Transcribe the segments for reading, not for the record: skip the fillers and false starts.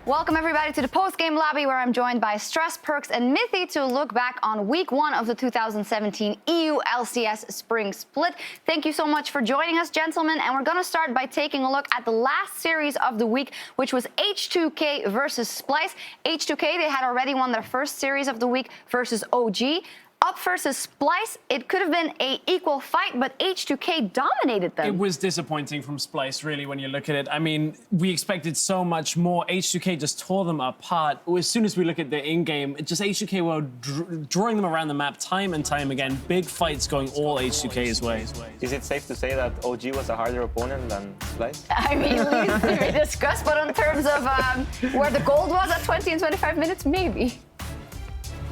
Welcome everybody to the post-game lobby where I'm joined by Sjokz, Perkz and Mithy to look back on week 1 of the 2017 EU LCS Spring Split. Thank you so much for joining us, gentlemen. And we're going to start by taking a look at the last series of the week, which was H2K versus Splyce. H2K, they had already won their first series of the week versus OG. Up versus Splyce, it could have been an equal fight, but H2K dominated them. It was disappointing from Splyce, really, when you look at it. I mean, we expected so much more. H2K just tore them apart. As soon as we look at the in-game, just H2K were drawing them around the map time and time again. Big fights going all H2K's way. Is it safe to say that OG was a harder opponent than Splyce? I mean, leads to be discussed, but in terms of where the gold was at 20 and 25 minutes, maybe.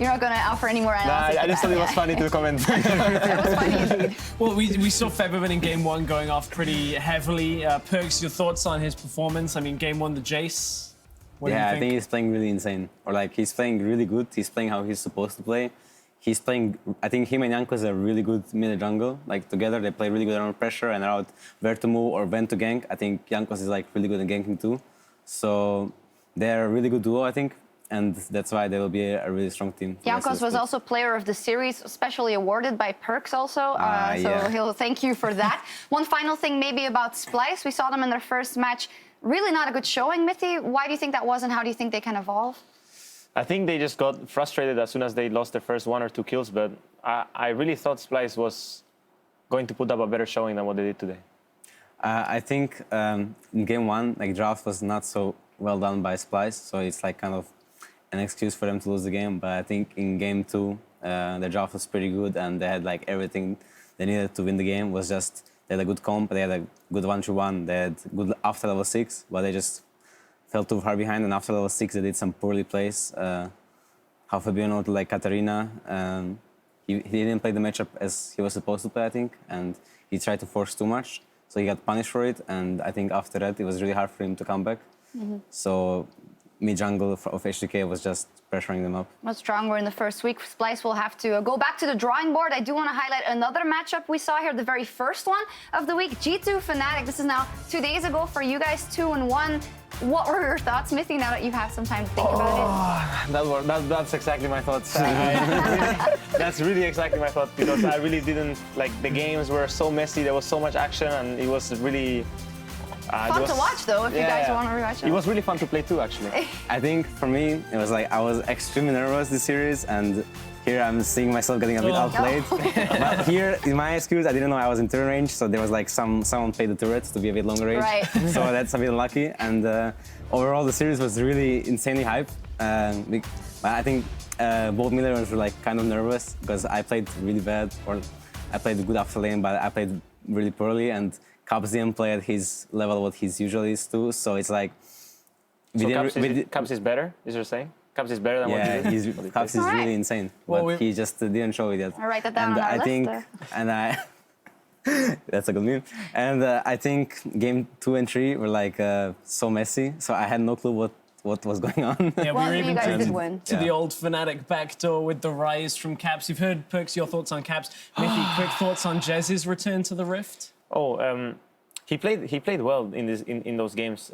You're not going to offer any more analysis? Nah, I just thought it was funny to comment. That was funny indeed. Well, we saw Febiven in Game 1 going off pretty heavily. Perkz, your thoughts on his performance? I mean, Game 1, the Jace. What do you think? I think he's playing really insane. Or like, he's playing really good. He's playing how he's supposed to play. He's playing, I think him and Sjokz are really good mid jungle. Like together, they play really good around pressure and around where to move or when to gank. I think Sjokz is like really good at ganking too. So they're a really good duo, I think. And that's why they will be a really strong team. Sjokz was also player of the series, especially awarded by Perkz also. So he'll thank you for that. One final thing maybe about Splyce. We saw them in their first match. Really not a good showing, Mithy. Why do you think that was and how do you think they can evolve? I think they just got frustrated as soon as they lost their first 1 or 2 kills, but I really thought Splyce was going to put up a better showing than what they did today. I think in Game 1, like draft was not so well done by Splyce, so it's like kind of an excuse for them to lose the game. But I think in Game 2, the draft was pretty good and they had like everything they needed to win the game. Was just they had a good comp, they had a good 1-3-1, they had good after level 6, but they just fell too far behind. And after level 6, they did some poorly plays. How Fabiano to like Katarina, he didn't play the matchup as he was supposed to play, I think, and he tried to force too much, so he got punished for it. And I think after that, it was really hard for him to come back. So mid-jungle of H2K was just pressuring them up. Much stronger in the first week. Splyce will have to go back to the drawing board. I do want to highlight another matchup we saw here, the very first one of the week. G2 Fnatic. This is now 2 days ago for you guys, 2-1. What were your thoughts, Mithy, now that you've had some time to think about it? That's exactly my thoughts. That's really exactly my thought, because I really didn't, like, the games were so messy, there was so much action, and it was really... fun to watch, though, if you guys want to rewatch it. It was really fun to play, too, actually. I think, for me, it was like I was extremely nervous this series, and here I'm seeing myself getting a bit outplayed. But here, in my excuse, I didn't know I was in turret range, so there was like someone played the turrets to be a bit longer range. Right. So that's a bit unlucky. And overall, the series was really insanely hyped. I think both Millers were like kind of nervous because I played really bad, or I played good after lane, but I played really poorly. And Cubs didn't play at his level, what he's usually is too. So it's like... Cubs is better, is you're saying? Cubs is better than what you did? Cubs is really insane, but he just didn't show it yet. I'll write that down on our list. That's a good meme. And I think Game 2 and 3 were like so messy, so I had no clue what was going on. Yeah, well, we were even you guys did win. to the old Fnatic backdoor with the rise from Caps. You've heard, Perkz, your thoughts on Caps. Mithy, quick thoughts on Jez's return to the Rift? He played well in those games.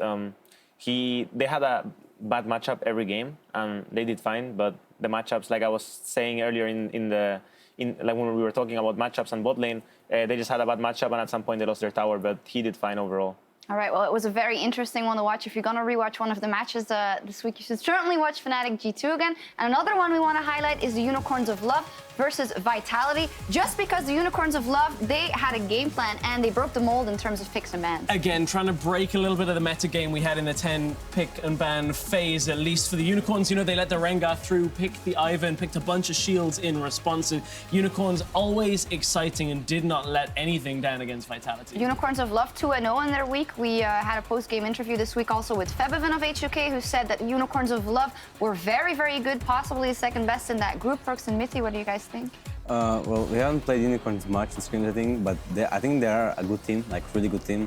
They had a bad matchup every game, and they did fine. But the matchups, like I was saying earlier, like when we were talking about matchups on bot lane, they just had a bad matchup, and at some point they lost their tower. But he did fine overall. All right, well, it was a very interesting one to watch. If you're going to rewatch one of the matches this week, you should certainly watch Fnatic G2 again. And another one we want to highlight is the Unicorns of Love versus Vitality. Just because the Unicorns of Love, they had a game plan and they broke the mold in terms of picks and bans. Again, trying to break a little bit of the meta game we had in the 10 pick and ban phase, at least for the Unicorns. You know, they let the Rengar through, picked the Ivan, picked a bunch of shields in response. And Unicorns always exciting and did not let anything down against Vitality. Unicorns of Love 2-0 in their week. We had a post-game interview this week also with Febiven of H2K, who said that Unicorns of Love were very, very good, possibly second best in that group. Perkz and Mithy, what do you guys think? Well, we haven't played Unicorns much in Screams, I think, but I think they are a good team, like really good team.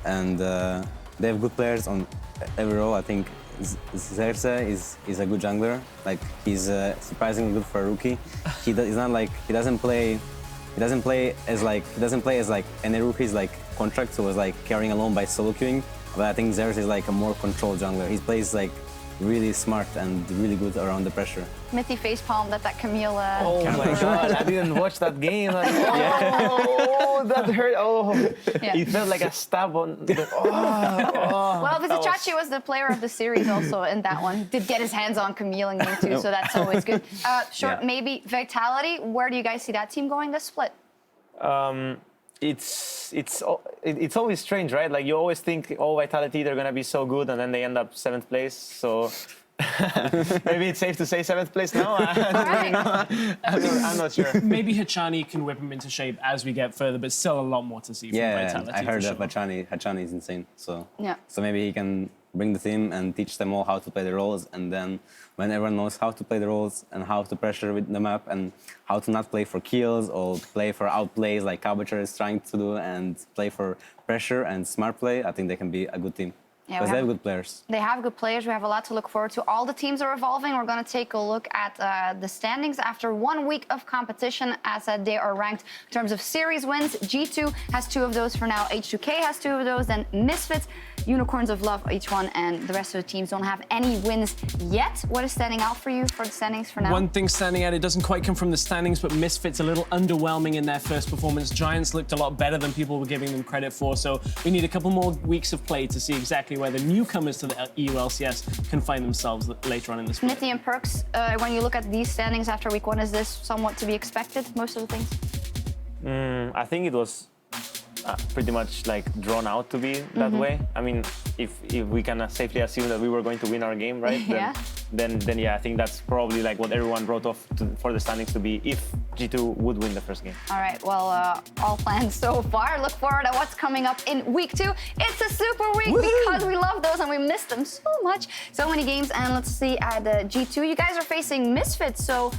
And they have good players on every role. I think Sjokz is a good jungler. Like, he's surprisingly good for a rookie. He's not like, he doesn't play as like any rookie's like contract, so was like carrying alone by solo queuing. But I think Sjokz is like a more controlled jungler. He plays like really smart and really good around the pressure. Mithy facepalmed at that Camille. Oh my God! I didn't watch that game. Oh, that hurt. Oh, Yeah. it felt like a stab on. Well, Vizicachi was the player of the series also in that one. He did get his hands on Camille in game 2, so that's always good. Short, Yeah. maybe Vitality. Where do you guys see that team going this split? It's always strange, right? Like you always think, oh, Vitality, they're gonna be so good, and then they end up 7th place. So maybe it's safe to say 7th place now. I'm not sure. Maybe Hachani can whip him into shape as we get further, but still a lot more to see from Yeah, Vitality. I heard for that sure. Hachani is insane. So Yeah. so maybe he can bring the team and teach them all how to play the roles, and then when everyone knows how to play the roles and how to pressure with the map and how to not play for kills or play for outplays like Cabocher is trying to do and play for pressure and smart play, I think they can be a good team. Yeah, Because we they have- have good players. They have good players. We have a lot to look forward to. All the teams are evolving. We're going to take a look at the standings after 1 week of competition as they are ranked in terms of series wins. G2 has 2 of those for now. H2K has 2 of those. Then Misfits, Unicorns of Love, each one, and the rest of the teams don't have any wins yet. What is standing out for you for the standings for now? One thing standing out, it doesn't quite come from the standings, but Misfits a little underwhelming in their first performance. Giants looked a lot better than people were giving them credit for, so we need a couple more weeks of play to see exactly where the newcomers to the EU LCS can find themselves later on in this. Mithy and Perkz, when you look at these standings after week 1, is this somewhat to be expected, most of the things? I think it was pretty much like drawn out to be that way. I mean, if we can safely assume that we were going to win our game, right? Yeah. Then yeah, I think that's probably like what everyone wrote off for the standings to be if G2 would win the first game. All right, well, all plans so far. Look forward to what's coming up in week 2. It's a super week because we love those and we miss them so much. So many games, and let's see at G2. You guys are facing Misfits, so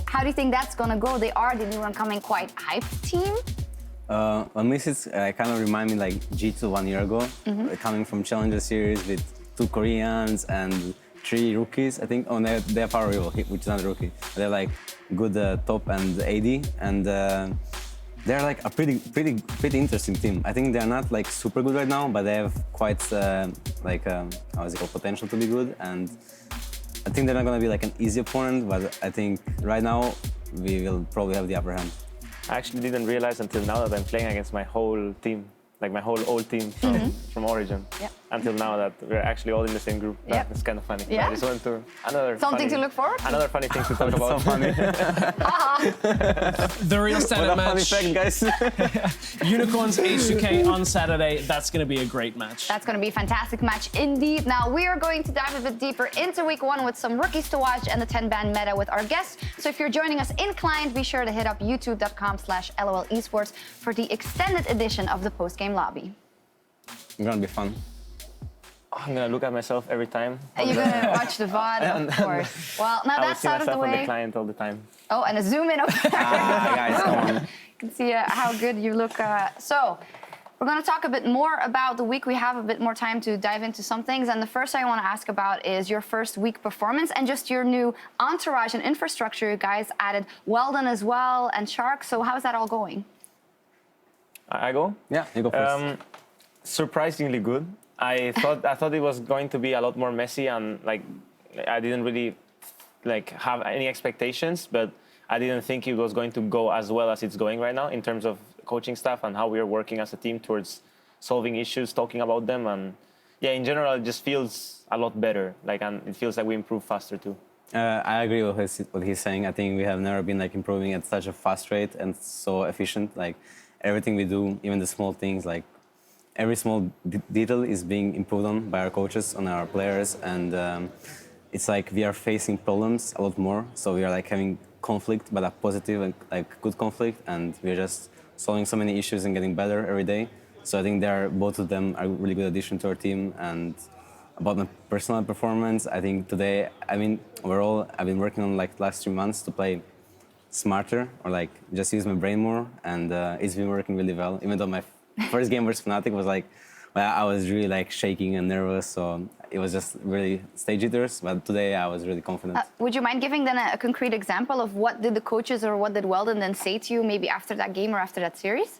how do you think that's gonna go? They are the new and coming quite hyped team. On Misfits, kind of remind me like G2 1 year ago, coming from Challenger Series with 2 Koreans and 3 rookies, I think. Oh, they're Power Rival, which is not a rookie. They're like good top and AD, and they're like a pretty interesting team. I think they're not like super good right now, but they have quite how is it called, potential to be good. And I think they're not gonna be like an easy opponent, but I think right now we will probably have the upper hand. I actually didn't realize until now that I'm playing against my whole team, like my whole old team from Origin. Yep. Until now that we're actually all in the same group. Yep. That's kind of funny. Yeah. I just wanted to Something to look forward to. Another funny thing to talk about. So funny. The real What standard a funny match, fact, guys. Unicorns H2K on Saturday. That's going to be a great match. That's going to be a fantastic match indeed. Now, we are going to dive a bit deeper into week 1 with some rookies to watch and the 10-ban meta with our guests. So if you're joining us in client, be sure to hit up youtube.com/LOL Esports for the extended edition of the post-game lobby. It's gonna be fun. I'm gonna look at myself every time. You're going to watch the VOD, of course. Well, now I will that's see out of the myself on the way. client all the time. Oh, and a zoom in over there. Guys, come on. You can see how good you look. So we're going to talk a bit more about the week. We have a bit more time to dive into some things. And the first thing I want to ask about is your first week performance and just your new entourage and infrastructure. You guys added Weldon as well and Sjokz. So how's that all going? I go? Yeah, you go first. Surprisingly good. I thought it was going to be a lot more messy, and like I didn't really like have any expectations, but I didn't think it was going to go as well as it's going right now in terms of coaching staff and how we are working as a team towards solving issues, talking about them, and yeah, in general, it just feels a lot better. Like, and it feels like we improve faster too. I agree with what he's saying. I think we have never been like improving at such a fast rate and so efficient. Like everything we do, even the small things, like every small detail is being improved on by our coaches, on our players, and it's like we are facing problems a lot more. So we are like having conflict, but a positive and like good conflict, and we're just solving so many issues and getting better every day. So I think both of them are a really good addition to our team. And about my personal performance, I think today, overall, I've been working on like the last 3 months to play smarter or like just use my brain more, and it's been working really well. Even though my first game versus Fnatic was like, well, I was really like shaking and nervous, so it was just really stage jitters. But today I was really confident. Would you mind giving then a concrete example of what did the coaches or what did Weldon then say to you maybe after that game or after that series?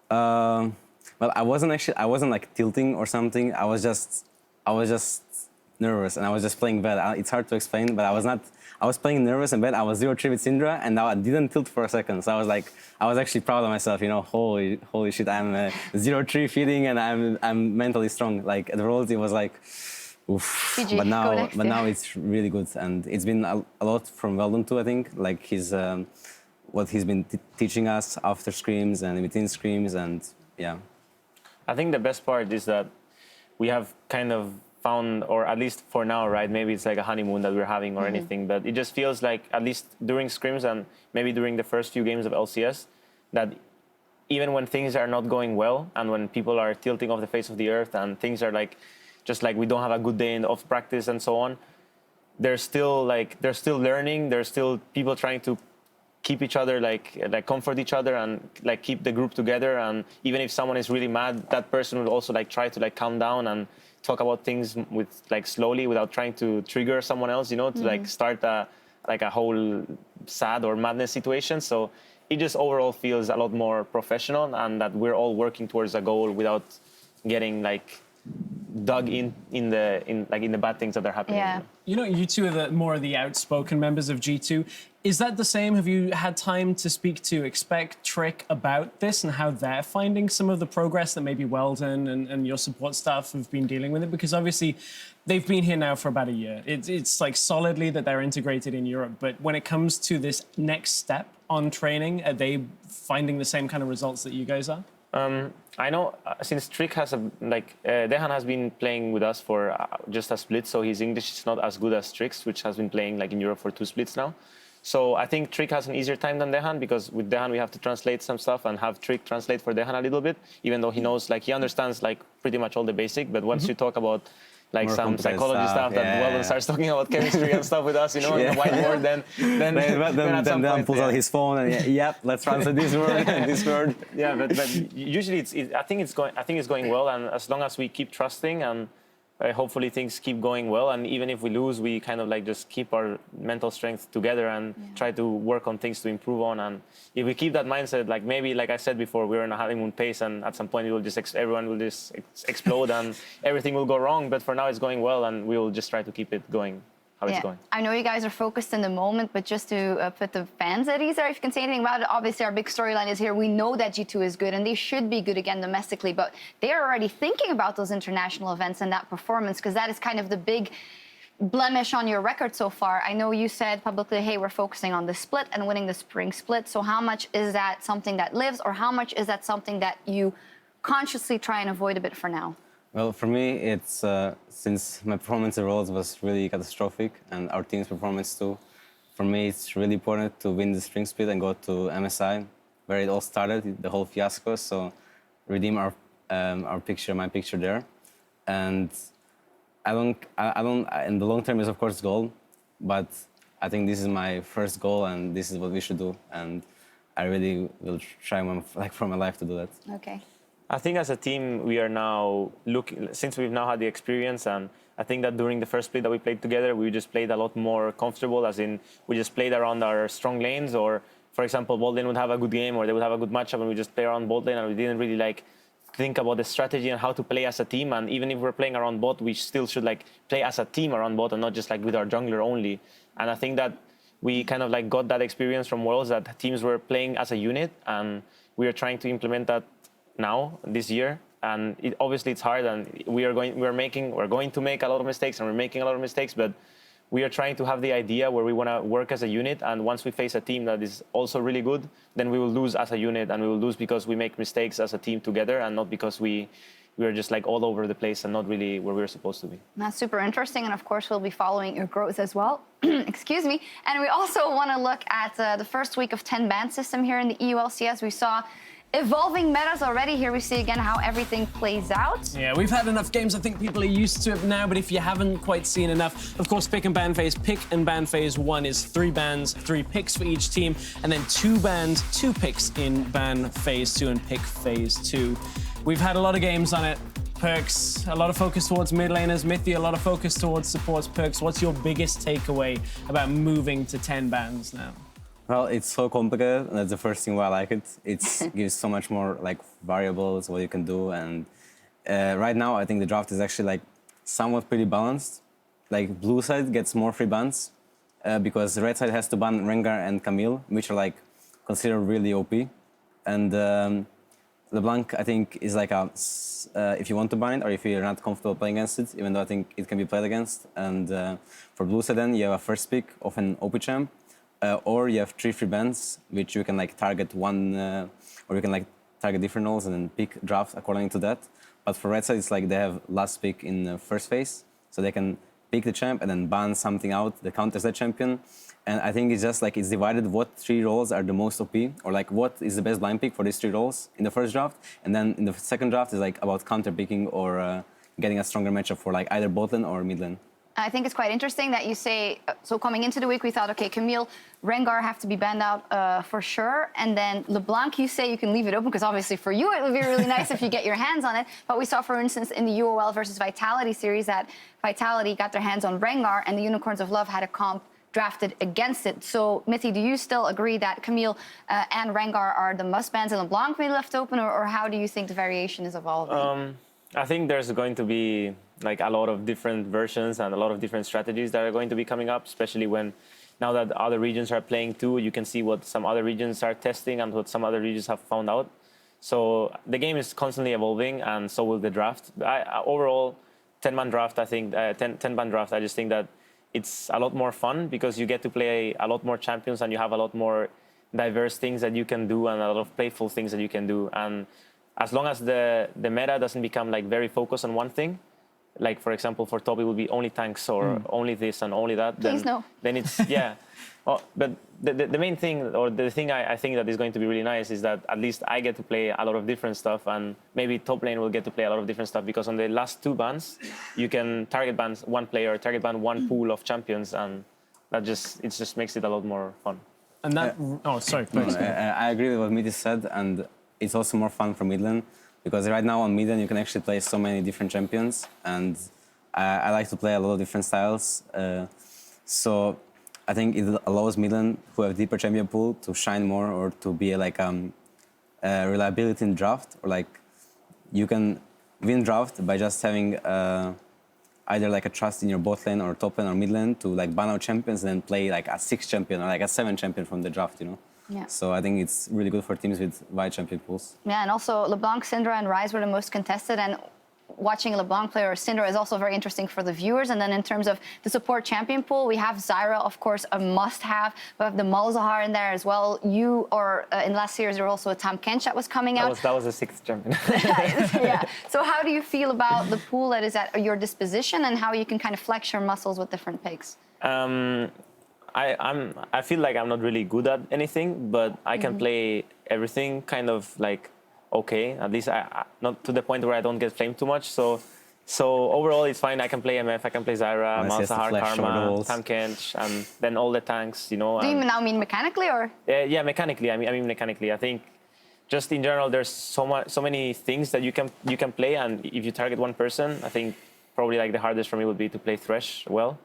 Well, I wasn't like tilting or something. I was just nervous, and I was just playing bad. It's hard to explain, but I was not. I was playing nervous and bad. I was 0-3 with Syndra, and now I didn't tilt for a second. So I was like, I was actually proud of myself. You know, holy shit, I'm 0-3 feeding, and I'm mentally strong. Like at the Worlds, it was like, oof. GG, But now it's really good, and it's been a lot from Weldon too. I think like his what he's been teaching us after scrims and within scrims, and yeah. I think the best part is that we have kind of found, or at least for now, right? Maybe it's like a honeymoon that we're having or anything, but it just feels like, at least during scrims and maybe during the first few games of LCS, that even when things are not going well and when people are tilting off the face of the earth and things are like, just like we don't have a good day of practice and so on, they're still learning. There's still people trying to keep each other, like comfort each other and like keep the group together. And even if someone is really mad, that person will also like try to like calm down and talk about things with like slowly without trying to trigger someone else, you know, to like start a whole sad or madness situation. So it just overall feels a lot more professional, and that we're all working towards a goal without getting like dug in the bad things that are happening. Yeah. You know, you two are more of the outspoken members of G2. Is that the same? Have you had time to speak to Expect, Trick about this and how they're finding some of the progress that maybe Weldon and your support staff have been dealing with it? Because obviously they've been here now for about a year. It's like solidly that they're integrated in Europe. But when it comes to this next step on training, are they finding the same kind of results that you guys are? I know since Trick has Dejan has been playing with us for just a split, so his English is not as good as Trick's, which has been playing like in Europe for 2 splits now. So I think Trick has an easier time than Dejan, because with Dejan we have to translate some stuff and have Trick translate for Dejan a little bit, even though he knows, like he understands like pretty much all the basic. But once you talk about like More some psychology stuff that yeah, Weldon starts talking about chemistry and stuff with us, you know, in the whiteboard, then Then pulls out his phone and yep, let's translate this word and this word. Yeah, but usually I think it's going well, and as long as we keep trusting and hopefully things keep going well, and even if we lose, we kind of like just keep our mental strength together and try to work on things to improve on. And if we keep that mindset, like maybe, like I said before, we're in a honeymoon pace, and at some point it will just everyone will just explode and everything will go wrong. But for now, it's going well, and we will just try to keep it going how it's going. I know you guys are focused in the moment, but just to put the fans at ease there, if you can say anything about it, obviously our big storyline is here. We know that G2 is good, and they should be good again domestically, but they're already thinking about those international events and that performance, because that is kind of the big blemish on your record so far. I know you said publicly, hey, we're focusing on the split and winning the spring split. So how much is that something that lives, or how much is that something that you consciously try and avoid a bit for now? Well, for me, it's since my performance at Worlds was really catastrophic, and our team's performance too. For me, it's really important to win the spring split and go to MSI, where it all started, the whole fiasco. So redeem our picture, my picture there, and I don't. In the long term is of course goal, but I think this is my first goal, and this is what we should do, and I really will try for my life to do that. Okay. I think as a team, we are now looking, since we've now had the experience, and I think that during the first split that we played together, we just played a lot more comfortable, as in we just played around our strong lanes, or for example, bot lane would have a good game or they would have a good matchup and we just play around bot lane, and we didn't really like think about the strategy and how to play as a team. And even if we're playing around bot, we still should like play as a team around bot and not just like with our jungler only. And I think that we kind of like got that experience from Worlds, that teams were playing as a unit, and we are trying to implement that now this year. And obviously it's hard, and we're going to make a lot of mistakes, and we're making a lot of mistakes, but we are trying to have the idea where we want to work as a unit, and once we face a team that is also really good, then we will lose as a unit, and we will lose because we make mistakes as a team together, and not because we are just like all over the place and not really where we're supposed to be. That's super interesting, and of course we'll be following your growth as well. Excuse me. And we also want to look at the first week of 10 ban system here in the EU LCS. We saw evolving metas already. Here we see again how everything plays out. Yeah, we've had enough games. I think people are used to it now, but if you haven't quite seen enough, of course, pick and ban phase. Pick and ban phase 1 is 3 bans, 3 picks for each team, and then 2 bans, 2 picks in ban phase 2 and pick phase 2. We've had a lot of games on it. Perkz, a lot of focus towards mid laners. Mithy, a lot of focus towards supports. Perkz, what's your biggest takeaway about moving to 10 bans now? Well, it's so complicated, and that's the first thing why I like it. It gives so much more like variables, what you can do, and right now I think the draft is actually like somewhat pretty balanced. like blue side gets more free bans because red side has to ban Rengar and Camille, which are like considered really OP. And LeBlanc, I think, is like if you want to ban it or if you're not comfortable playing against it, even though I think it can be played against. And for blue side, then you have a first pick of an OP champ, or you have 3 free bans, which you can like target one, or you can like target different roles and then pick drafts according to that. But for red side, it's like they have last pick in the first phase, so they can pick the champ and then ban something out that counters that champion. And I think it's just like it's divided what 3 roles are the most OP, or like what is the best blind pick for these 3 roles in the first draft. And then in the second draft is like about counter picking or getting a stronger matchup for like either bot lane or mid lane. I think it's quite interesting that you say, so coming into the week, we thought, okay, Camille, Rengar have to be banned out for sure. And then LeBlanc, you say you can leave it open, because obviously for you, it would be really nice if you get your hands on it. But we saw, for instance, in the UOL versus Vitality series that Vitality got their hands on Rengar and the Unicorns of Love had a comp drafted against it. So, Mithy, do you still agree that Camille and Rengar are the must bans and LeBlanc may be left open, or how do you think the variation is evolving? I think there's going to be like a lot of different versions and a lot of different strategies that are going to be coming up, especially when now that other regions are playing too, you can see what some other regions are testing and what some other regions have found out. So the game is constantly evolving, and so will the draft. Overall, 10-man draft, I think, 10-man draft, I just think that it's a lot more fun because you get to play a lot more champions and you have a lot more diverse things that you can do and a lot of playful things that you can do. And as long as the meta doesn't become like very focused on one thing, like for example for top it will be only tanks or only this and only that. Please no. Then it's yeah. But the main thing, or the thing I think that is going to be really nice, is that at least I get to play a lot of different stuff, and maybe top lane will get to play a lot of different stuff, because on the last 2 bans you can target ban one player, target ban one pool of champions, and that just makes it a lot more fun. And that sorry. I agree with what Mithy said, and it's also more fun for mid lane, because right now on mid lane you can actually play so many different champions, and I like to play a lot of different styles. So I think it allows mid lane who have deeper champion pool to shine more, or to be like reliability in draft, or like you can win draft by just having either like a trust in your bot lane or top lane or mid lane to like ban out champions and then play like a 6 champion or like a 7 champion from the draft, you know? Yeah. So I think it's really good for teams with wide champion pools. Yeah, and also LeBlanc, Syndra, and Ryze were the most contested, and watching a LeBlanc player or Syndra is also very interesting for the viewers. And then in terms of the support champion pool, we have Zyra, of course, a must-have. We have the Malzahar in there as well. You, or in last series, there was also a Tahm Kench that was coming out. That was the 6th champion. Yeah. So how do you feel about the pool that is at your disposition, and how you can kind of flex your muscles with different picks? I feel like I'm not really good at anything, but I can play everything kind of like okay. At least I not to the point where I don't get flamed too much. So overall it's fine. I can play MF, I can play Zyra, Malzahar, Karma, Tahm Kench, and then all the tanks, you know. Do you now mean mechanically, or? Yeah, mechanically. I mean mechanically. I think just in general there's so many things that you can play, and if you target one person, I think probably like the hardest for me would be to play Thresh well.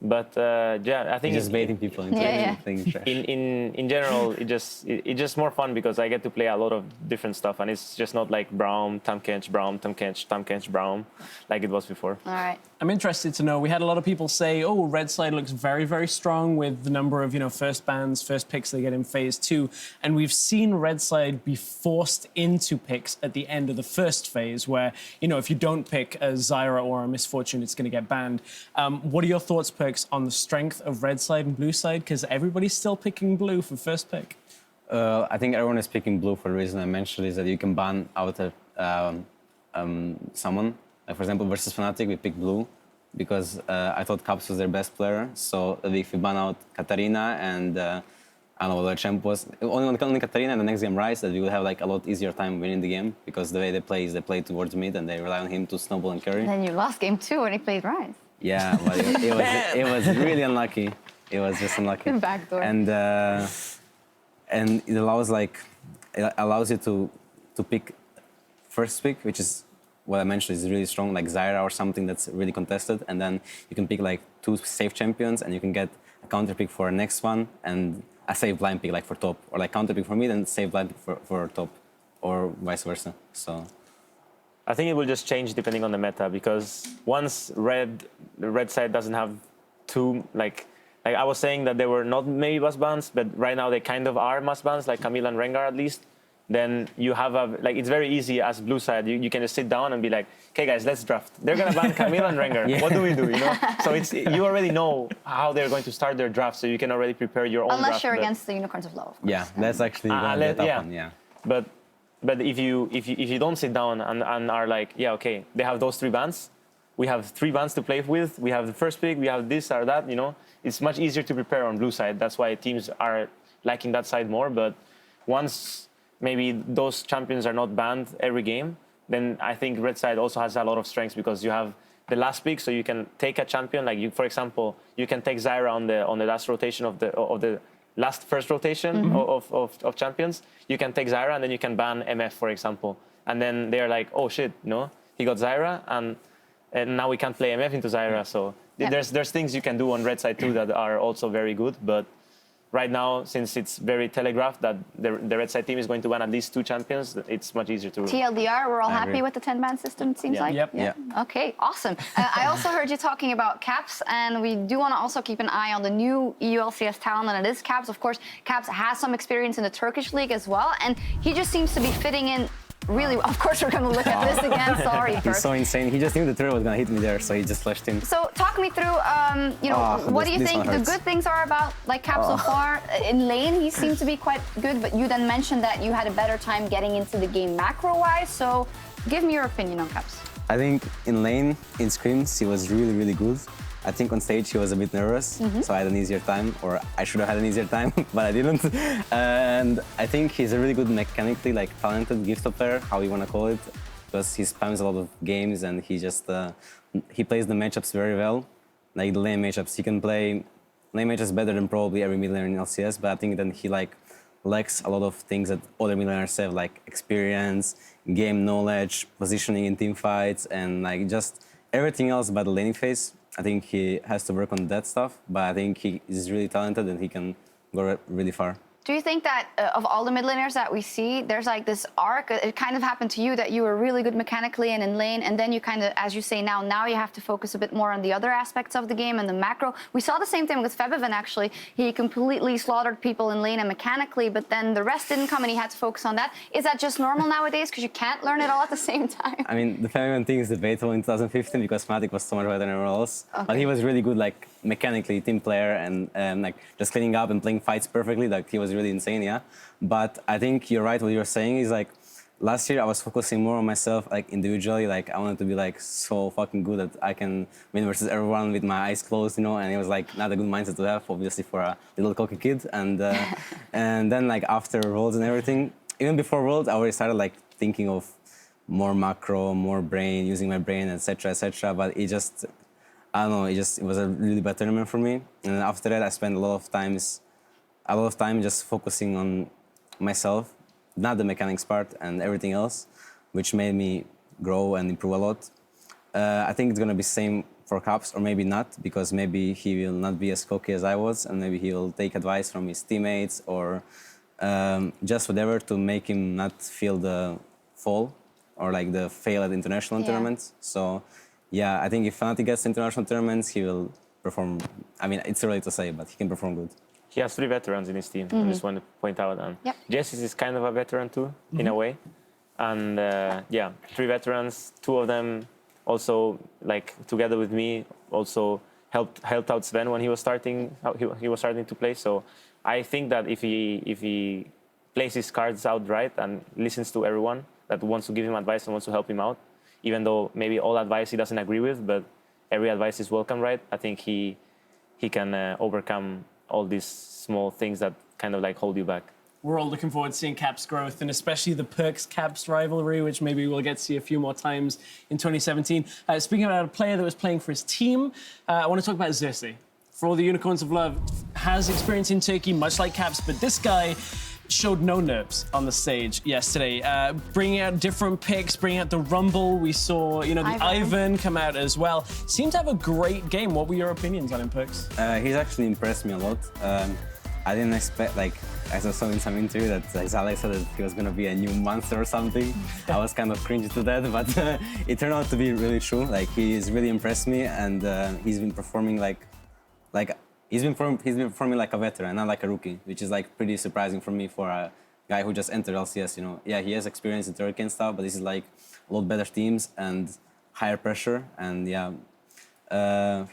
But yeah, I think just baiting people into playing Thresh. In general, it's just more fun because I get to play a lot of different stuff, and it's just not like Braum, Tahm Kench, Braum, Tahm Kench, Tahm Kench, Braum, like it was before. All right. I'm interested to know, we had a lot of people say, oh, red side looks very, very strong with the number of, first bans, first picks they get in phase 2. And we've seen red side be forced into picks at the end of the first phase where, if you don't pick a Zyra or a Misfortune, it's going to get banned. What are your thoughts, Perkz, on the strength of red side and blue side? Because everybody's still picking blue for first pick. I think everyone is picking blue for the reason I mentioned, is that you can ban out someone. Like for example, versus Fnatic, we picked blue because I thought Caps was their best player. So if we ban out Katarina and I don't know what the champ was, only Katarina, and the next game Ryze, that we will have like a lot easier time winning the game, because the way they play is they play towards mid and they rely on him to snowball and carry. And then you lost game 2 when he played Ryze. Yeah, but it was really unlucky. It was just unlucky. Backdoor. And it allows you to pick first pick, which is what I mentioned is really strong, like Zyra or something that's really contested, and then you can pick like 2 safe champions, and you can get a counter pick for the next one, and a safe blind pick like for top, or like counter pick for mid and safe blind pick for top, or vice versa. So I think it will just change depending on the meta, because once red the red side doesn't have two, like I was saying that they were not maybe must bans, but right now they kind of are must bans, like Camille and Rengar at least. Then you have it's very easy as blue side. You can just sit down and be like, okay guys, let's draft. They're gonna ban Camille and Rengar. What do we do? You know? So you already know how they're going to start their draft, so you can already prepare your own draft. Unless you're against the Unicorns of Love. Of course. Yeah, that's actually gonna be a tough one. Yeah. But if you don't sit down and are like, yeah, okay, they have those 3 bans. We have 3 bans to play with. We have the first pick. We have this or that. You know, it's much easier to prepare on blue side. That's why teams are liking that side more. But once maybe those champions are not banned every game, then I think red side also has a lot of strengths because you have the last pick, so you can take a champion. Like you, for example, you can take Zyra on the last rotation of the first rotation of champions. You can take Zyra and then you can ban MF, for example, and then they're like, oh shit, no, he got Zyra and now we can't play MF into Zyra. So there's things you can do on red side too that are also very good, but. Right now, since it's very telegraphed that the red side team is going to ban at least 2 champions, it's much easier to... TLDR, we're all happy with the 10-ban system, it seems like? Yep. Yeah. Okay, awesome. I also heard you talking about Caps, and we do want to also keep an eye on the new EU LCS talent, and it is Caps. Of course, Caps has some experience in the Turkish league as well, and he just seems to be fitting in really, of course, we're going to look at this again. Sorry, Perkz. He's so insane. He just knew the turret was going to hit me there, so he just flashed him. So talk me through, what do you think the good things are about Cap so far? In lane, he seemed to be quite good, but you then mentioned that you had a better time getting into the game macro-wise. So give me your opinion on Caps. I think in lane, in scrims, he was really, really good. I think on stage he was a bit nervous, so I had an easier time, or I should have had an easier time, but I didn't. And I think he's a really good mechanically, talented gift player, how you want to call it, because he spams a lot of games and he just he plays the matchups very well. Like the lane matchups, he can play lane matchups better than probably every mid laner in LCS, but I think then he lacks a lot of things that other mid laners have, like experience, game knowledge, positioning in team fights, and just everything else about the laning phase. I think he has to work on that stuff, but I think he is really talented and he can go really far. Do you think that of all the mid laners that we see, there's this arc, it kind of happened to you that you were really good mechanically and in lane, and then you kind of, as you say now you have to focus a bit more on the other aspects of the game and the macro. We saw the same thing with Febiven actually. He completely slaughtered people in lane and mechanically, but then the rest didn't come and he had to focus on that. Is that just normal nowadays because you can't learn it all at the same time? I mean, the Febiven thing is debatable in 2015 because Fnatic was so much better than everyone else. Okay. But he was really good, mechanically, team player, and just cleaning up and playing fights perfectly. He was really insane, yeah. But I think you're right. What you're saying is last year I was focusing more on myself, individually. I wanted to be so fucking good that I can win versus everyone with my eyes closed, And it was not a good mindset to have, obviously, for a little cocky kid. And and then after Worlds and everything, even before Worlds, I already started thinking of more macro, more brain, using my brain, etc., etc. But it just, I don't know, it was a really bad tournament for me. And then after that, I spent a lot of time just focusing on myself, not the mechanics part and everything else, which made me grow and improve a lot. I think it's gonna be same for Caps, or maybe not, because maybe he will not be as cocky as I was, and maybe he will take advice from his teammates or just whatever to make him not feel the fall or the fail at international tournaments. So yeah, I think if Fnatic gets international tournaments, he will perform. I mean, it's early to say, but he can perform good. He has 3 veterans in his team. I just want to point out. And Jessis is kind of a veteran too, in a way. And 3 veterans. 2 of them also, together with me, also helped out Sven when he was starting. He was starting to play. So I think that if he plays his cards out right and listens to everyone that wants to give him advice and wants to help him out, even though maybe all advice he doesn't agree with, but every advice is welcome, right? I think he can overcome all these small things that kind of hold you back. We're all looking forward to seeing Caps' growth, and especially the Perkz-Caps rivalry, which maybe we'll get to see a few more times in 2017. Speaking about a player that was playing for his team, I want to talk about Xerxes. For all the Unicorns of Love, has experience in Turkey, much like Caps, but this guy showed no nerves on the stage yesterday, bringing out different picks, bringing out the Rumble. We saw, the Ivan come out as well. Seemed to have a great game. What were your opinions on him, Perkz? He's actually impressed me a lot. I didn't expect, like, I saw in some interview that Alex said that he was going to be a new monster or something. I was kind of cringy to that, but it turned out to be really true. Like, he's really impressed me, and he's been performing he's been performing like a veteran, not like a rookie, which is like pretty surprising for me for a guy who just entered LCS. You know, yeah, he has experience in Turkey and stuff, but this is like a lot better teams and higher pressure, and yeah.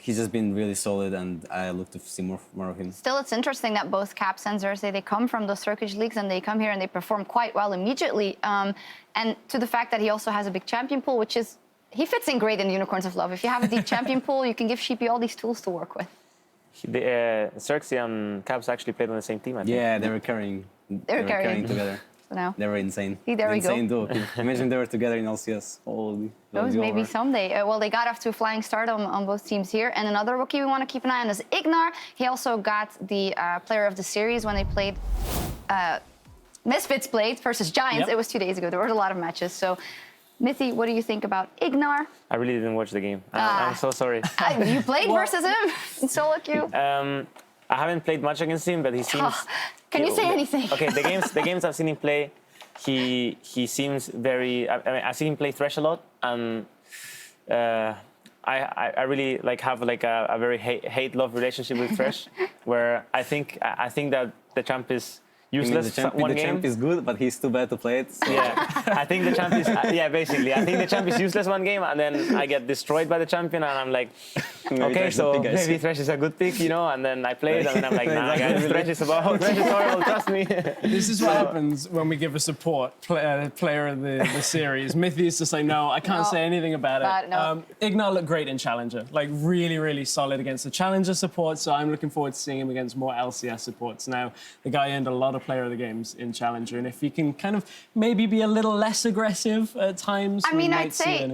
He's just been really solid, and I look to see more of him. Still, it's interesting that both Caps and Xerxes, they come from those Turkish leagues and they come here and they perform quite well immediately. And to the fact that he also has a big champion pool, which is, he fits in great in Unicorns of Love. If you have a deep champion pool, you can give Sheepy all these tools to work with. Xerxes and Caps actually played on the same team, I think. Yeah, they were carrying together. So now, they were insane. See, there we go. Insane duo. Imagine they were together in LCS. Holy. those maybe someday. Well, they got off to a flying start on both teams here. And another rookie we want to keep an eye on is Ignar. He also got the player of the series when they played Misfits played versus Giants. Yep. It was 2 days ago. There were a lot of matches. So, Mithy, what do you think about Ignar? I really didn't watch the game. I'm so sorry. You played versus him in solo queue? I haven't played much against him, but he seems... Can you say anything? Okay, the games I've seen him play, he seems very... I mean, I've seen him play Thresh a lot, and I really have a very hate-love relationship with Thresh, where I think that the champ is useless one game. The champ is good, but he's too bad to play it. So. Yeah, I think the champ is... yeah, basically. I think the champ is useless one game, and then I get destroyed by the champion, and I'm like, okay, so maybe Thresh is a good pick, you know, and then I play it, and then I'm like, nah, guys, Thresh is horrible, trust me. This is what happens when we give a support player of the series. Mithy is to say, no, I can't say anything about it. Ignar looked great in Challenger, really, really solid against the Challenger support, so I'm looking forward to seeing him against more LCS supports. Now, the guy earned a lot of player of the games in Challenger, and if he can kind of maybe be a little less aggressive at times, I mean, I'd say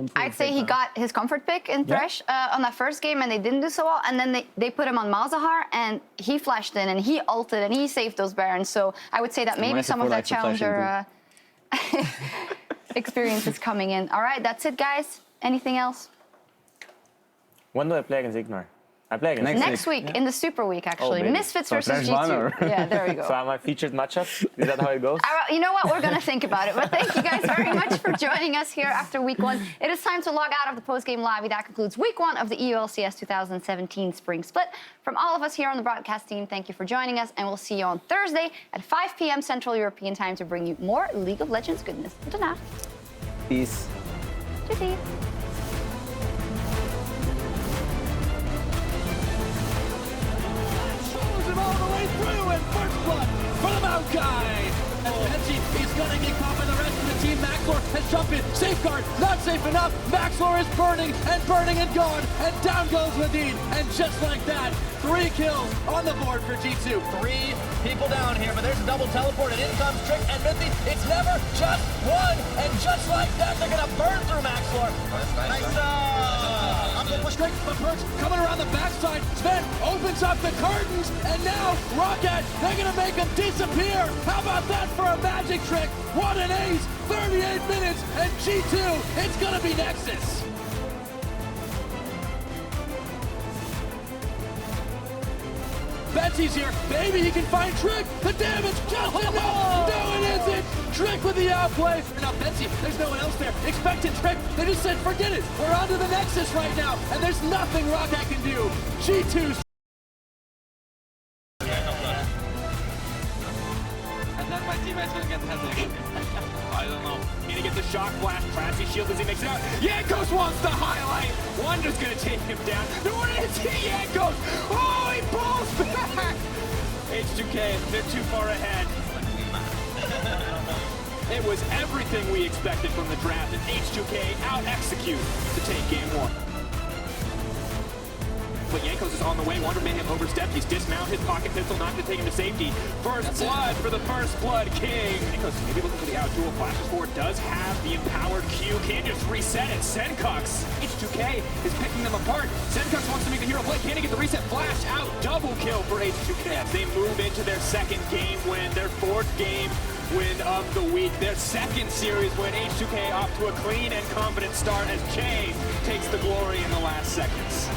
he got his comfort pick in Thresh on that first game, and they didn't do so well, and then they put him on Malzahar, and he flashed in, and he ulted, and he saved those Barons, so I would say that maybe some of that Challenger experience is coming in. All right, that's it, guys. Anything else? When do I play against Ignar? I play against next week, in the Super Week, actually. Misfits versus G2. Yeah, there we go. So am I featured matchup? Is that how it goes? You know what? We're going to think about it. But thank you guys very much for joining us here after Week 1. It is time to log out of the post-game lobby. That concludes Week 1 of the EU LCS 2017 Spring Split. From all of us here on the broadcast team, thank you for joining us. And we'll see you on Thursday at 5 p.m. Central European Time to bring you more League of Legends goodness. Tot daarna. Peace. Doei. All the way through and first blood for the Maokai. And Mithy is going to get caught by the rest of the team. Maxlor has jumped in. Safeguard, not safe enough. Maxlor is burning and gone. And down goes Medine. And just like that, 3 kills on the board for G2. 3 people down here, but there's a double teleport, and in comes Trick and Mithy. It's never just one. And just like that, they're going to burn through Maxlor. Nice push Trick, but Perkz coming around the backside. Sven opens up the curtains, and now Rocket, they're going to make him disappear. How about that for a magic trick? What an ace! 38 minutes, and G2, it's going to be Nexus. Betsy's here. Maybe he can find Trick. The damage just enough. No, it isn't. Trick with the outplay. Now Betsy, there's no one else there. Expecting Trick. They just said, forget it. We're on to the Nexus right now, and there's nothing Rocket can do. G2's. And then my teammates will get headache. I don't know. Need to get the shock blast. Trashy shield as he makes it out. Jankos wants the highlight. Wonder's gonna take him down. No, it is Jankos. Oh, he pulls back. H2K, they're too far ahead. It was everything we expected from the draft, and H2K out-execute to take game 1. But Jankos is on the way. Wonder may have overstepped. He's dismounted. Pocket pistol not to take him to safety. First blood for the First Blood King. Jankos maybe looking for the out duel. Flashes forward. Does have the empowered Q. Can just reset it. Senkux. H2K is picking them apart. Senkux wants to make the hero play. Can he get the reset? Flash out. Double kill for H2K. As they move into their 2nd game win. Their 4th game win of the week. Their 2nd series win. H2K off to a clean and confident start as Jay takes the glory in the last seconds.